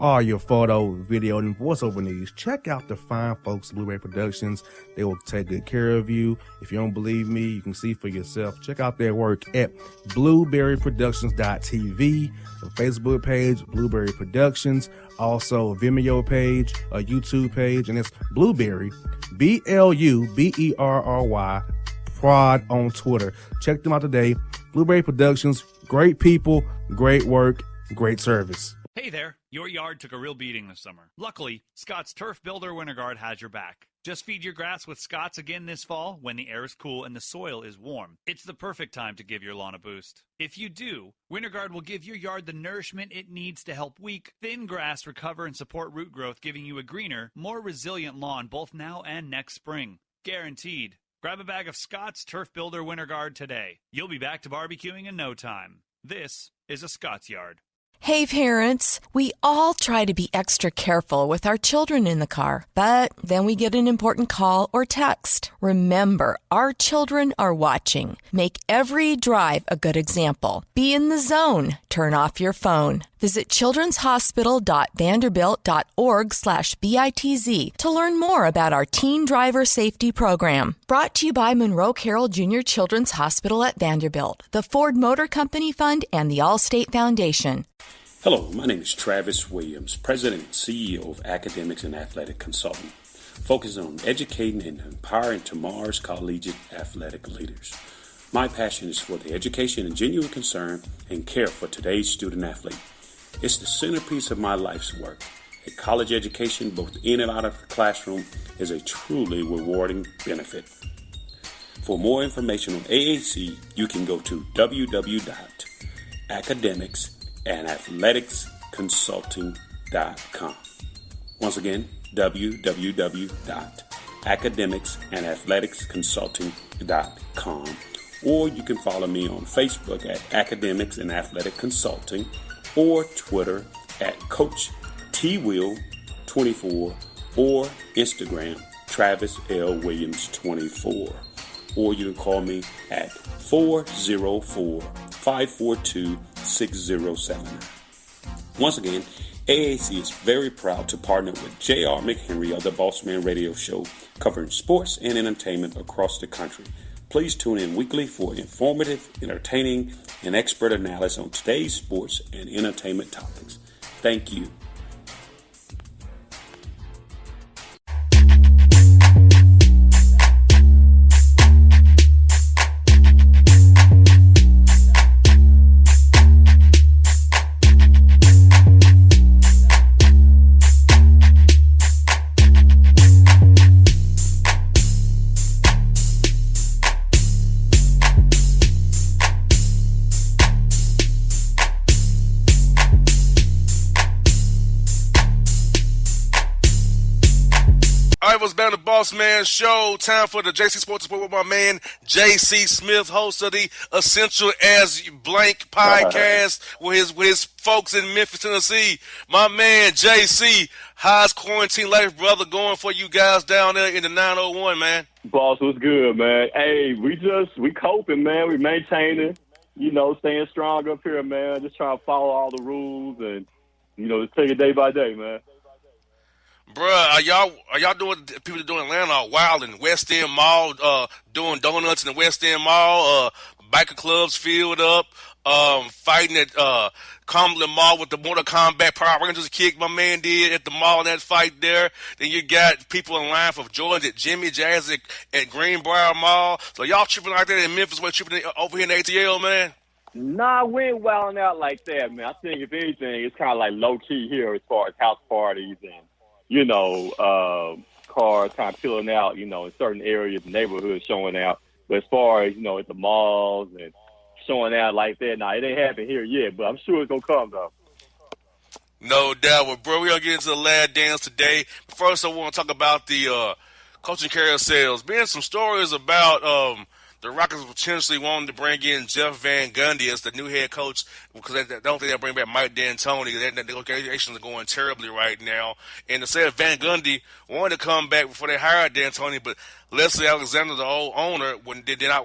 all your photo, video, and voiceover needs, check out the fine folks at Blueberry Productions. They will take good care of you. If you don't believe me, you can see for yourself. Check out their work at blueberryproductions.tv, the Facebook page, Blueberry Productions, also a Vimeo page, a YouTube page, and it's Blueberry, BLUBERRY, Prod on Twitter. Check them out today. Blueberry Productions, great people, great work, great service. Hey there, your yard took a real beating this summer. Luckily, Scott's Turf Builder Winter Guard has your back. Just feed your grass with Scott's again this fall when the air is cool and the soil is warm. It's the perfect time to give your lawn a boost. If you do, Winter Guard will give your yard the nourishment it needs to help weak, thin grass recover and support root growth, giving you a greener, more resilient lawn both now and next spring. Guaranteed. Grab a bag of Scott's Turf Builder Winter Guard today. You'll be back to barbecuing in no time. This is a Scott's Yard. Hey parents, we all try to be extra careful with our children in the car, but then we get an important call or text. Remember, our children are watching. Make every drive a good example. Be in the zone. Turn off your phone. Visit childrenshospital.vanderbilt.org/BITZ to learn more about our teen driver safety program. Brought to you by Monroe Carroll Jr. Children's Hospital at Vanderbilt, the Ford Motor Company Fund, and the Allstate Foundation. Hello, my name is Travis Williams, President and CEO of Academics and Athletic Consulting, focusing on educating and empowering tomorrow's collegiate athletic leaders. My passion is for the education and genuine concern and care for today's student athlete. It's the centerpiece of my life's work. A college education, both in and out of the classroom, is a truly rewarding benefit. For more information on AAC, you can go to www.academicsandathleticsconsulting.com. Once again, www.academicsandathleticsconsulting.com. Or you can follow me on Facebook at Academics and Athletic Consulting, or Twitter at Coach TWill24, or Instagram Travis L. Williams 24. Or you can call me at 404-542-6079. Once again, AAC is very proud to partner with J.R. McHenry of the Bossman Radio Show, covering sports and entertainment across the country. Please tune in weekly for informative, entertaining, and expert analysis on today's sports and entertainment topics. Thank you. What's down the Bossman Show? Time for the JC Sports Report with my man JC Smith, host of the Essential as Blank podcast with his folks in Memphis, Tennessee. My man JC, how's quarantine life, brother, going for you guys down there in the 901, man? Boss, what's good, man? Hey, we coping, man. We maintaining, staying strong up here, man. Just trying to follow all the rules and, just take it day by day, man. Bruh, are y'all doing, people doing Atlanta wild in West End Mall, doing donuts in the West End Mall, biker clubs filled up, fighting at Cumberland Mall with the Mortal Kombat Power Rangers kick my man did at the mall in that fight there. Then you got people in line for Jordan at Jimmy Jazz at Greenbrier Mall. So y'all tripping like that in Memphis, we're tripping over here in ATL, man? Nah, we ain't wilding out like that, man. I think if anything, it's kind of like low-key here as far as house parties and cars kind of peeling out, in certain areas, neighborhoods showing out. But as far as, at the malls and showing out like that, it ain't happened here yet, but I'm sure it's going to come, though. No doubt. Well, bro, we're going to get into the lad dance today. First, I want to talk about the coaching carousels. Been some stories about the Rockets potentially wanting to bring in Jeff Van Gundy as the new head coach because they don't think they'll bring back Mike D'Antoni. The negotiations are going terribly right now. And they said Van Gundy wanted to come back before they hired D'Antoni, but Leslie Alexander, the old owner,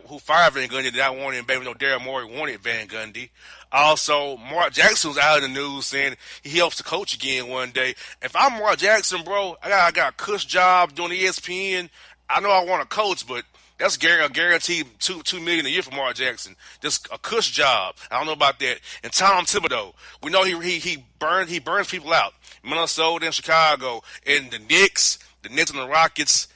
who fired Van Gundy, did not want him back. No, Daryl Morey wanted Van Gundy. Also, Mark Jackson was out in the news saying he hopes to coach again one day. If I'm Mark Jackson, bro, I got a cush job doing ESPN. I know I want to coach, but that's a guaranteed $2 million a year for Mark Jackson. Just a cush job. I don't know about that. And Tom Thibodeau, we know he burns people out. Minnesota and Chicago and the Knicks and the Rockets.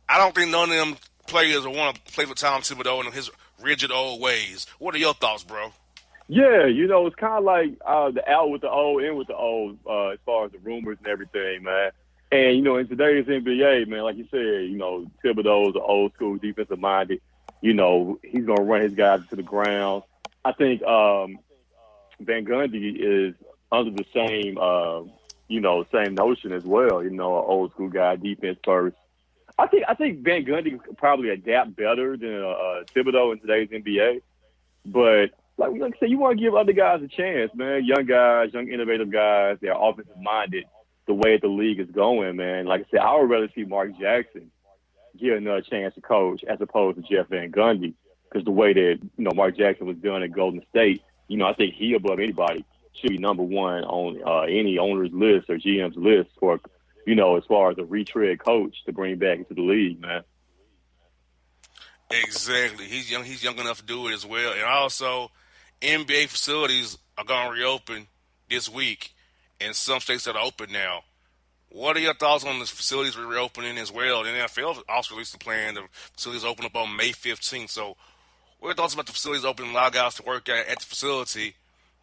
I don't think none of them players will want to play for Tom Thibodeau and his rigid old ways. What are your thoughts, bro? Yeah, it's kind of like the out with the old, in with the old, as far as the rumors and everything, man. And, in today's NBA, man, like you said, Thibodeau's an old school defensive minded. He's going to run his guys to the ground. I think Van Gundy is under the same, same notion as well. An old school guy, defense first. I think Van Gundy could probably adapt better than Thibodeau in today's NBA. But like I said, you want to give other guys a chance, man. Young guys, young innovative guys. They're offensive minded. The way the league is going, man. Like I said, I would rather see Mark Jackson get another chance to coach as opposed to Jeff Van Gundy, because the way that Mark Jackson was done at Golden State, I think he above anybody should be number one on any owner's list or GM's list for as far as a retread coach to bring back into the league, man. Exactly. He's young. He's young enough to do it as well. And also, NBA facilities are going to reopen this week. In some states that are open now. What are your thoughts on the facilities reopening as well? The NFL also released a plan. The facilities open up on May 15th. So what are your thoughts about the facilities opening, allow guys to work at the facility,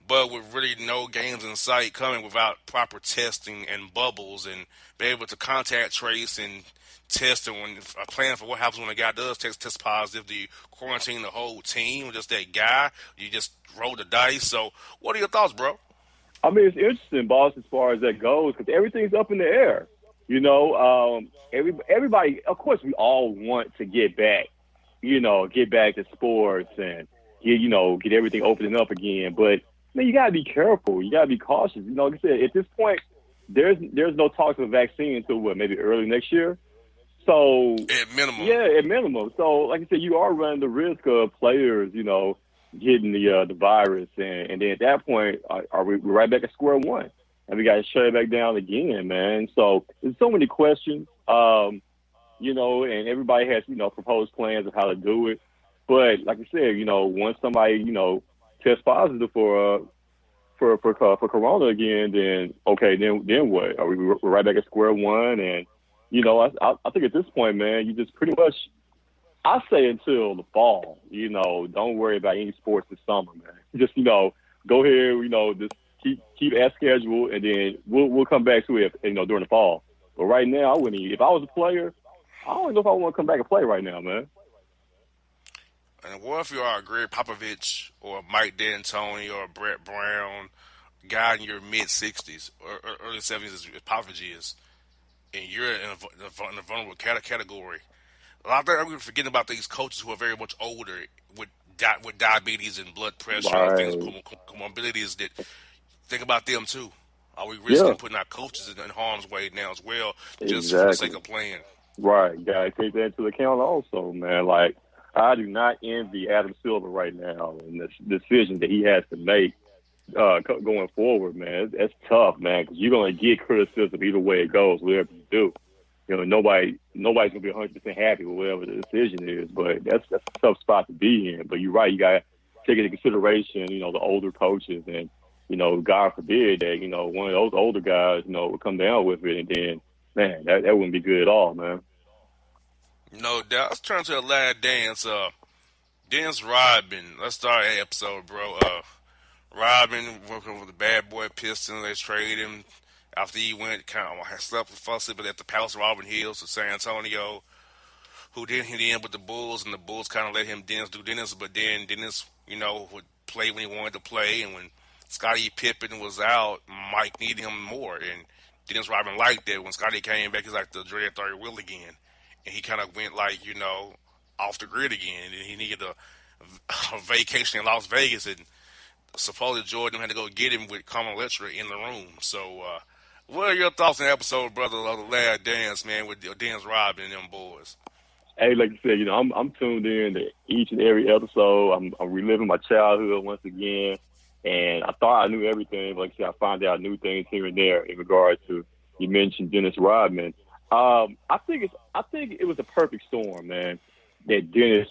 but with really no games in sight coming without proper testing and bubbles and be able to contact trace and test, and when a plan for what happens when a guy does test positive? Do you quarantine the whole team or just that guy? You just roll the dice? So what are your thoughts, bro? I mean, it's interesting, boss, as far as that goes, because everything's up in the air. Everybody, of course, we all want to get back, get back to sports and, get everything opening up again. But, man, you got to be careful. You got to be cautious. Like I said, at this point, there's no talk of a vaccine until, maybe early next year? So at minimum. Yeah, at minimum. So, like I said, you are running the risk of players, getting the virus, and then at that point, are we right back at square one? And we got to shut it back down again, man. So there's so many questions, and everybody has, proposed plans of how to do it. But like I said, once somebody, tests positive for Corona again, then okay, then what? Are we're right back at square one? And I think at this point, man, you just pretty much. I say until the fall, don't worry about any sports this summer, man. Just, go ahead, just keep as schedule, and then we'll come back to it, during the fall. But right now, I wouldn't. If I was a player, I don't know if I want to come back and play right now, man. And what if you are a Greg Popovich or Mike D'Antoni or Brett Brown, guy in your mid-60s or early 70s as Popovich is, and you're in a vulnerable category? A lot of we're forgetting about these coaches who are very much older with diabetes and blood pressure and things, comorbidities. That think about them too. Are we risking putting our coaches in harm's way now as well, just for the sake of playing? Right, you gotta take that into account also, man. Like, I do not envy Adam Silver right now and the decision that he has to make going forward, man. That's tough, man, because you're gonna get criticism either way it goes, whatever you do. Nobody's gonna be 100% happy with whatever the decision is, but that's a tough spot to be in. But you're right, you gotta take into consideration, the older coaches, and God forbid that one of those older guys, would come down with it, and then man, that wouldn't be good at all, man. No doubt. Let's turn to the last dance. Dennis Rodman. Let's start that episode, bro. Rodman working with the bad boy Pistons. They traded him after he went slept with fussy, but at the Palace of Auburn Hills to San Antonio, who then hit in with the Bulls, and the Bulls kind of let him do Dennis, but then Dennis, would play when he wanted to play, and when Scottie Pippen was out, Mike needed him more, and Dennis Rodman liked that. When Scottie came back, he's like the dread 30 wheel again, and he kind of went like, off the grid again. And he needed a vacation in Las Vegas, and supposedly Jordan had to go get him with Carmen Electra in the room. So, what are your thoughts on the episode, brother, of the Last Dance, man, with Dennis Rodman and them boys? Hey, like you said, I'm tuned in to each and every episode. I'm reliving my childhood once again, and I thought I knew everything. But like I said, I find out new things here and there in regards to, you mentioned Dennis Rodman. I think it was a perfect storm, man, that Dennis,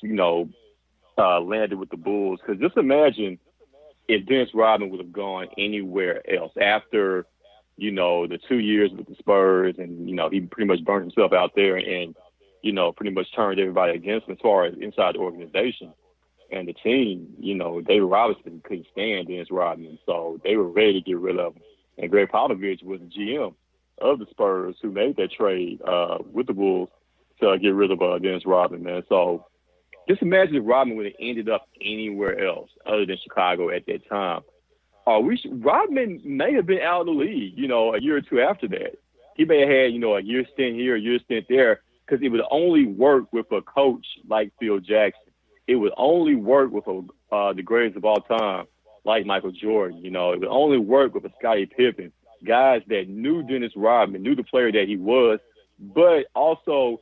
landed with the Bulls. Because just imagine if Dennis Rodman would have gone anywhere else after, the 2 years with the Spurs, and he pretty much burned himself out there and pretty much turned everybody against him as far as inside the organization and the team. David Robinson couldn't stand Dennis Rodman, so they were ready to get rid of him. And Greg Popovich was the GM of the Spurs who made that trade with the Bulls to get rid of Dennis Rodman, man. So just imagine if Rodman would have ended up anywhere else other than Chicago at that time. Rodman may have been out of the league, a year or two after that. He may have had, a year stint here, a year stint there, because it would only work with a coach like Phil Jackson. It would only work with the greatest of all time, like Michael Jordan. It would only work with a Scottie Pippen, guys that knew Dennis Rodman, knew the player that he was, but also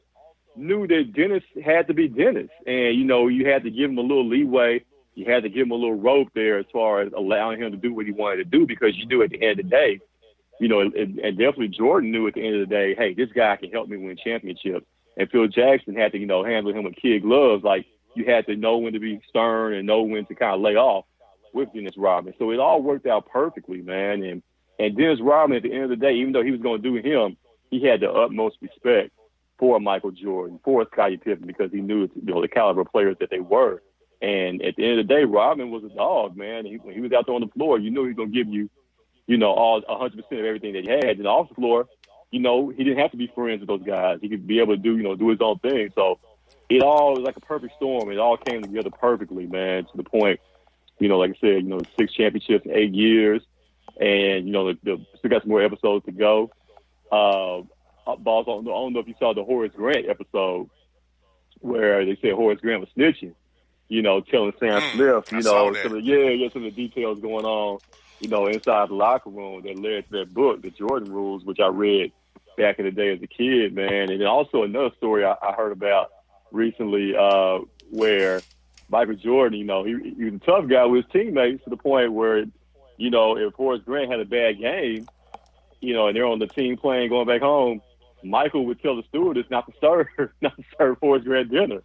knew that Dennis had to be Dennis. And, you had to give him a little leeway. You had to give him a little rope there as far as allowing him to do what he wanted to do, because you knew at the end of the day, and definitely Jordan knew at the end of the day, hey, this guy can help me win championships. And Phil Jackson had to, handle him with kid gloves. Like, you had to know when to be stern and know when to kind of lay off with Dennis Rodman. So it all worked out perfectly, man. And Dennis Rodman, at the end of the day, even though he was going to do him, he had the utmost respect for Michael Jordan, for Scottie Pippen, because he knew the caliber of players that they were. And at the end of the day, Rodman was a dog, man. When he was out there on the floor, you knew he was going to give you, all 100% of everything that he had. And off the floor, he didn't have to be friends with those guys. He could be able to do his own thing. So it all was like a perfect storm. It all came together perfectly, man, to the point, like I said, 6 championships in 8 years. And, still got some more episodes to go. Boss, I don't know if you saw the Horace Grant episode where they said Horace Grant was snitching, telling Sam Smith, some of the details going on, inside the locker room that led to that book, The Jordan Rules, which I read back in the day as a kid, man. And then also another story I heard about recently where Michael Jordan, he was a tough guy with his teammates to the point where, if Horace Grant had a bad game, and they're on the team plane going back home, Michael would tell the stewardess not to serve Horace Grant dinner,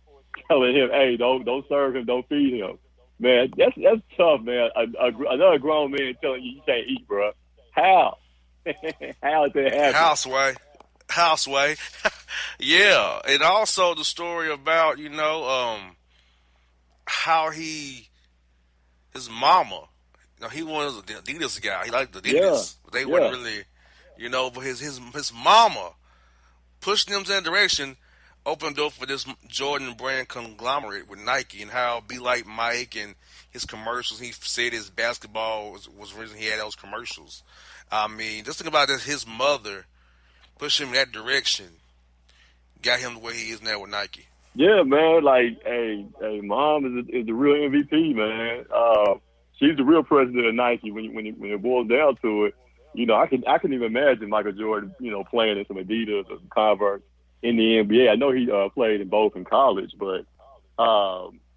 telling him, hey, don't serve him, don't feed him. Man, that's tough, man. Another grown man telling you can't eat, bro. How? How did that happen? Houseway. Yeah. And also the story about, how his mama, he was an Adidas guy. He liked Adidas. Yeah. They weren't really, but his mama pushed him in that direction, opened the door for this Jordan brand conglomerate with Nike, and how Be Like Mike and his commercials. He said his basketball was the reason he had those commercials. I mean, just think about this. His mother pushed him in that direction, got him the way he is now with Nike. Yeah, man. Like, hey, mom is the real MVP, man. She's the real president of Nike when it boils down to it. I can even imagine Michael Jordan, playing in some Adidas or some Converse in the NBA. I know he played in both in college, but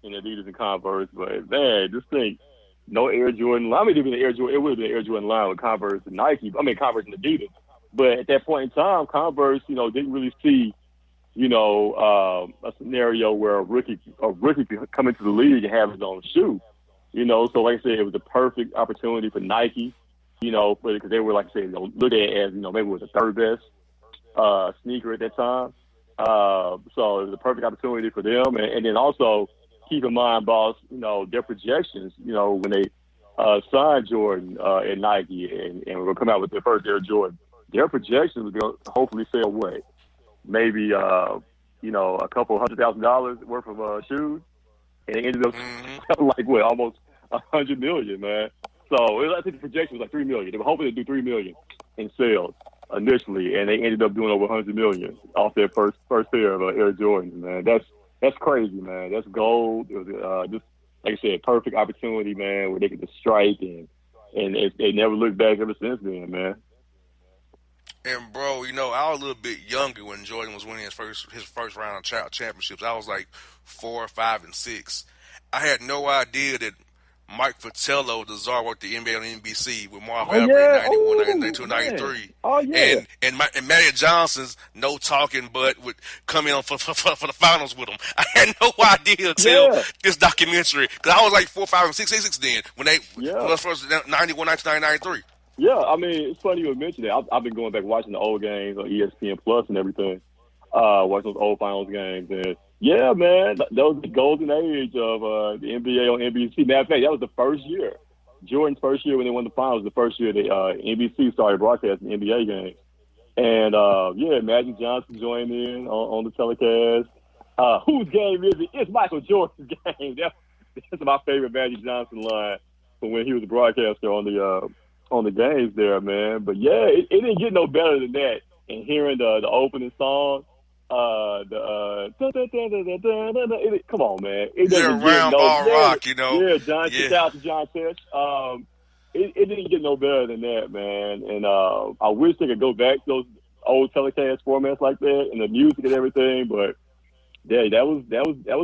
in Adidas and Converse. But man, just think, no Air Jordan. I mean, even the Air Jordan, it would have been Air Jordan line with Converse and Nike. I mean, Converse and Adidas. But at that point in time, Converse, didn't really see, a scenario where a rookie could come into the league and have his own shoe. So like I said, it was a perfect opportunity for Nike. Because they were, like I said, looked at it as, maybe it was the third best sneaker at that time. So it was a perfect opportunity for them. And then also keep in mind, boss, their projections, when they signed Jordan at Nike and we'll come out with their first Air Jordan, their projections were going to hopefully sell what? Maybe, a couple $100,000 worth of shoes. And it ended up like, almost $100 million, man. So I think the projection was like $3 million. They were hoping to do $3 million in sales initially, and they ended up doing over $100 million off their first pair of Air Jordans. Man, That's crazy, man. That's gold. It was just like I said, perfect opportunity, man, where they could just strike and they never looked back ever since then, man. And bro, I was a little bit younger when Jordan was winning his first round of championships. I was like 4, 5, and 6. I had no idea that Mike Fratello, the czar, worked the NBA on NBC with Marv Oh Albert in yeah, 91, oh 92, man, 93. oh yeah, And Magic Johnson's no talking but would come in for the finals with him. I had no idea until yeah, this documentary, because I was like 4, 5, and 6 then when they yeah. was first 91, 92, 93. Yeah, I mean, it's funny you mentioned that. I've been going back watching the old games on ESPN Plus and everything, watching those old finals games. And yeah, man, that was the golden age of the NBA on NBC. Matter of fact, that was the first year, Jordan's first year when they won the finals. The first year the NBC started broadcasting NBA games. And yeah, Magic Johnson joined in on the telecast. Whose game is it? It's Michael Jordan's game. That's my favorite Magic Johnson line from when he was a broadcaster on the games there, man. But yeah, it didn't get no better than that. And hearing the opening song, come on, man, it doesn't get Round no ball rock, Yeah, John, Yeah. shout out to John Tesh. It didn't get no better than that, man. And I wish they could go back to those old telecast formats like that and the music and everything. But yeah, that was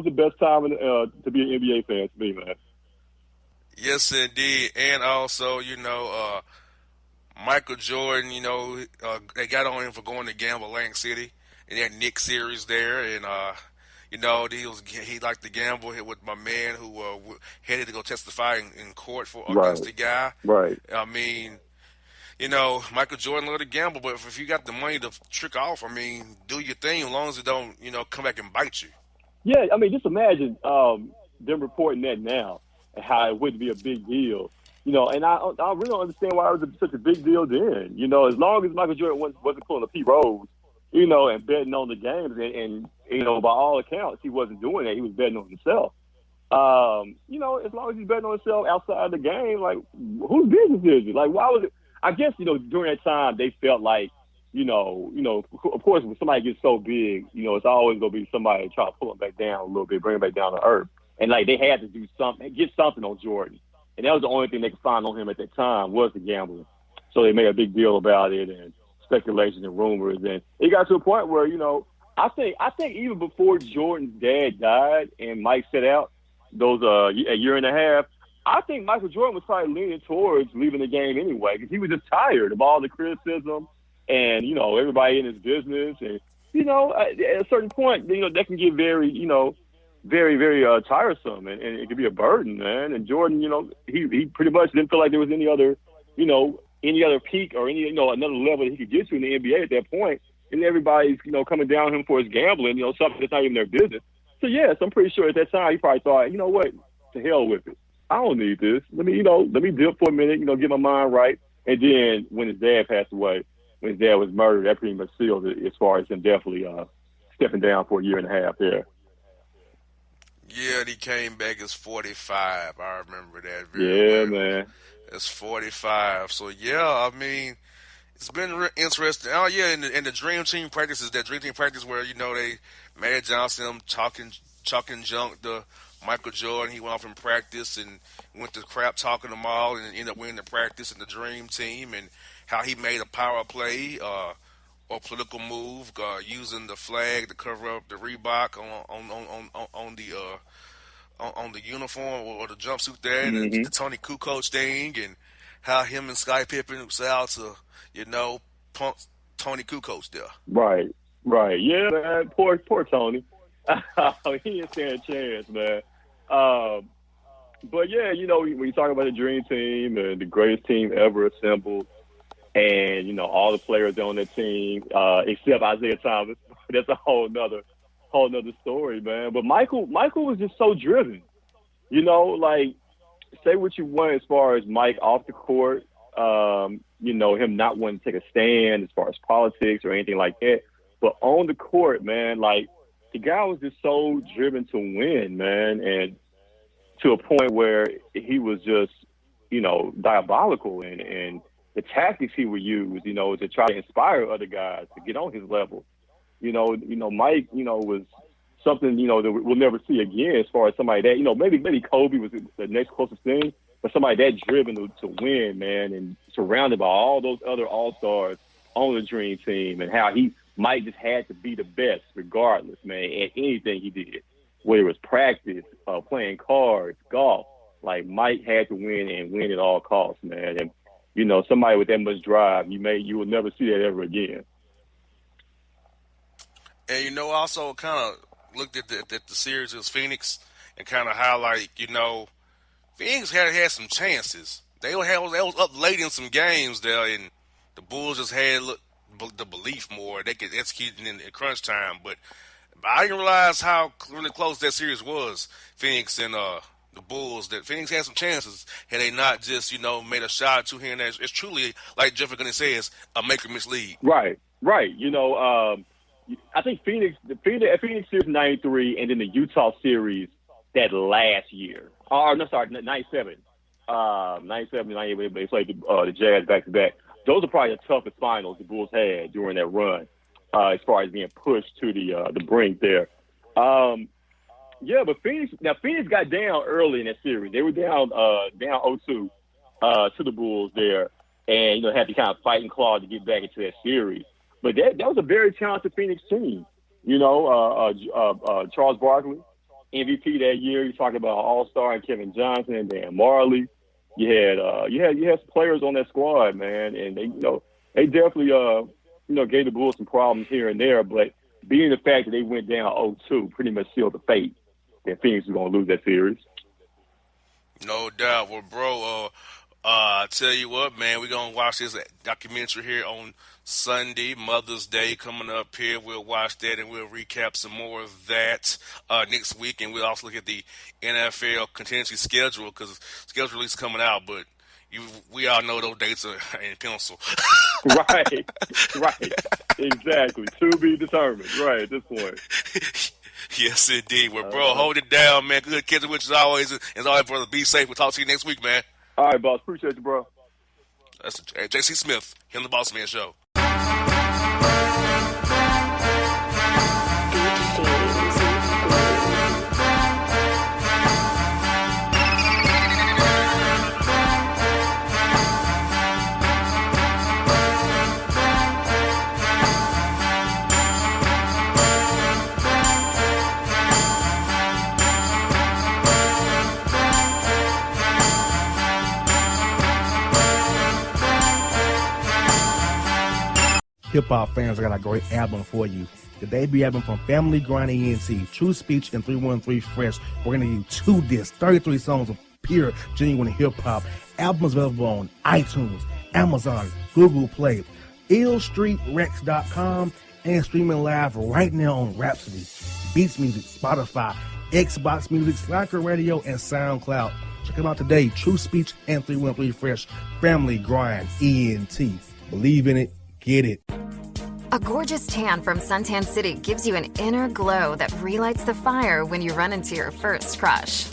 the best time to be an NBA fan to me, man. Yes, indeed. And also, Michael Jordan, they got on him for going to gamble Atlantic City, and they had Nick series there, and he liked to gamble with my man who headed to go testify in court for against the guy. Right. I mean, Michael Jordan loved to gamble, but if you got the money to trick off, I mean, do your thing as long as it don't, come back and bite you. Yeah, I mean, just imagine them reporting that now and how it wouldn't be a big deal. And I really don't understand why it was such a big deal then. As long as Michael Jordan wasn't pulling a Pete Rose, and betting on the games, and by all accounts, he wasn't doing that. He was betting on himself. As long as he's betting on himself outside the game, like, whose business is it? Like, why was it? I guess, during that time, they felt like, of course, when somebody gets so big, it's always going to be somebody trying to pull him back down a little bit, bring him back down to earth. And, like, they had to do something, get something on Jordan. And that was the only thing they could find on him at that time was the gambling. So they made a big deal about it and speculations and rumors. And it got to a point where, I think even before Jordan's dad died and Mike set out those a year and a half, I think Michael Jordan was probably leaning towards leaving the game anyway because he was just tired of all the criticism and, everybody in his business. And, at a certain point, that can get very, very, very tiresome, and it could be a burden, man. And Jordan, he pretty much didn't feel like there was any other peak or any, another level that he could get to in the NBA at that point. And everybody's, coming down on him for his gambling, something that's not even their business. So yes, I'm pretty sure at that time he probably thought, you know what, to hell with it. I don't need this. Let me dip for a minute, get my mind right. And then when his dad passed away, when his dad was murdered, that pretty much sealed it as far as him definitely stepping down for a year and a half there. Yeah, he came back as 45. I remember that very well. Man. It's 45. So, yeah, I mean, it's been interesting. Oh, yeah, and the Dream Team practices, that Dream Team practice where, they, Magic Johnson, talking junk to Michael Jordan. He went off in practice and went to crap talking them all and ended up winning the practice in the Dream Team, and how he made a power play or political move using the flag to cover up the Reebok on the uniform or the jumpsuit there, and the Tony Kukoc thing, and how him and Scottie Pippen set out to punk Tony Kukoc there. Right. Yeah, man. Poor Tony. He didn't stand a chance, man. But yeah, when you talk about the Dream Team and the greatest team ever assembled, and all the players on that team, except Isaiah Thomas, that's a whole nother story, man. But Michael was just so driven. Like, say what you want as far as Mike off the court, him not wanting to take a stand as far as politics or anything like that. But on the court, man, like, the guy was just so driven to win, man, and to a point where he was just, diabolical, and the tactics he would use, to try to inspire other guys to get on his level. Mike, was something, you know, that we'll never see again as far as somebody that, you know, maybe Kobe was the next closest thing, but somebody that driven to win, man, and surrounded by all those other all-stars on the Dream Team, and how Mike just had to be the best regardless, man, at anything he did, whether it was practice, playing cards, golf. Like, Mike had to win and win at all costs, man. And, you know, somebody with that much drive, you will never see that ever again. And, you know, I also kind of looked at the series as Phoenix and kind of how, like, you know, Phoenix had some chances. They was up late in some games there, and the Bulls just had the belief more. They could execute in crunch time. But I didn't realize how really close that series was, Phoenix and the Bulls, that Phoenix had some chances had they not just, you know, made a shot or two here and there. It's truly, like Jeffrey Gunning says, a make-or-miss league. Right. You know, I think the Phoenix series 93 and then the Utah series that last year. No, sorry, 97. 97, 98, they played the Jazz back-to-back. Those are probably the toughest finals the Bulls had during that run, as far as being pushed to the brink there. Yeah, but Phoenix got down early in that series. They were down 0-2 to the Bulls there, and, you know, had to kind of fight and claw to get back into that series. But that was a very talented Phoenix team. You know, Charles Barkley, MVP that year. You're talking about All-Star and Kevin Johnson and Dan Marley. You had some players on that squad, man, and they definitely gave the Bulls some problems here and there. But being the fact that they went down 0-2 pretty much sealed the fate that Phoenix was going to lose that series. No doubt. Well, bro, I tell you what, man, we're going to watch this documentary here on Sunday, Mother's Day coming up here. We'll watch that and we'll recap some more of that next week. And we'll also look at the NFL contingency schedule, because schedule release is coming out, but we all know those dates are in pencil. Right. Exactly. To be determined. Right, at this point. Yes, indeed. Well, bro, hold it down, man. Good catching with you as always. As always, brother, be safe. We'll talk to you next week, man. All right, boss. Appreciate you, bro. That's J.C. Smith, him the Bossman Show. Hip-hop fans, I got a great album for you. The debut album from Family Grind ENT, True Speech and 313 Fresh. We're going to give you 2 discs, 33 songs of pure, genuine hip-hop. Albums available on iTunes, Amazon, Google Play, illstreetrex.com, and streaming live right now on Rhapsody, Beats Music, Spotify, Xbox Music, Slacker Radio, and SoundCloud. Check them out today. True Speech and 313 Fresh. Family Grind ENT. Believe in it. Get it. A gorgeous tan from Suntan City gives you an inner glow that relights the fire when you run into your first crush.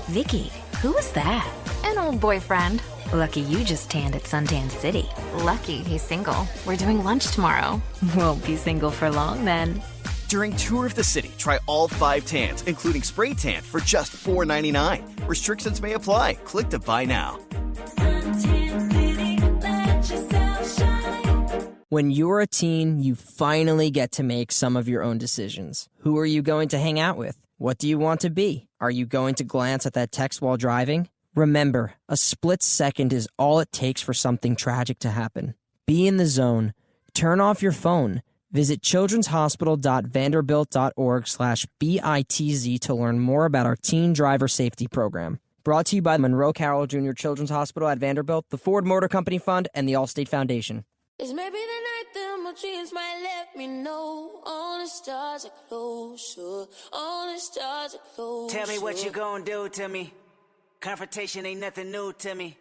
Vicky, who was that? An old boyfriend. Lucky you just tanned at Suntan City. Lucky he's single. We're doing lunch tomorrow. Won't be single for long then. During Tour of the City, try all 5 tans, including spray tan, for just $4.99. Restrictions may apply. Click to buy now. Suntan City, let yourself shine. When you're a teen, you finally get to make some of your own decisions. Who are you going to hang out with? What do you want to be? Are you going to glance at that text while driving? Remember, a split second is all it takes for something tragic to happen. Be in the zone. Turn off your phone. Visit childrenshospital.vanderbilt.org/BITZ to learn more about our teen driver safety program. Brought to you by Monroe Carroll Jr. Children's Hospital at Vanderbilt, the Ford Motor Company Fund, and the Allstate Foundation. It's maybe the night that my dreams might let me know. All the stars are closer. All the stars are closer. Tell me what you gonna do to me. Confrontation ain't nothing new to me.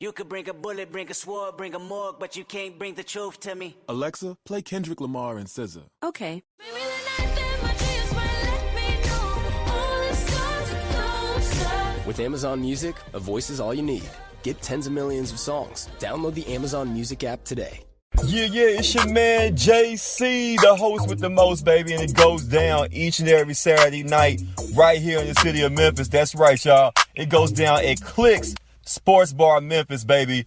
You could bring a bullet, bring a sword, bring a morgue, but you can't bring the truth to me. Alexa, play Kendrick Lamar and SZA. Okay. Maybe the night that my dreams might let me know. All the stars are closer. With Amazon Music, a voice is all you need. Get tens of millions of songs. Download the Amazon Music app today. Yeah, it's your man JC, the host with the most, baby, and it goes down each and every Saturday night right here in the city of Memphis. That's right, y'all. It goes down at Clicks Sports Bar Memphis, baby.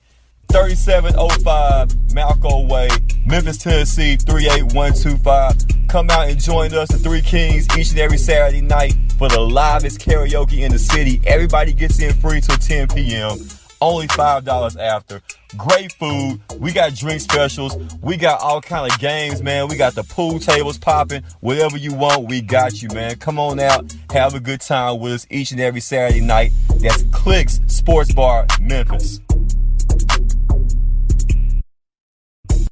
3705 Malco Way, Memphis, Tennessee, 38125. Come out and join us, the Three Kings, each and every Saturday night for the livest karaoke in the city. Everybody gets in free till 10 p.m. Only $5 after. Great food. We got drink specials. We got all kind of games, man. We got the pool tables popping. Whatever you want, we got you, man. Come on out. Have a good time with us each and every Saturday night. That's Clicks Sports Bar, Memphis.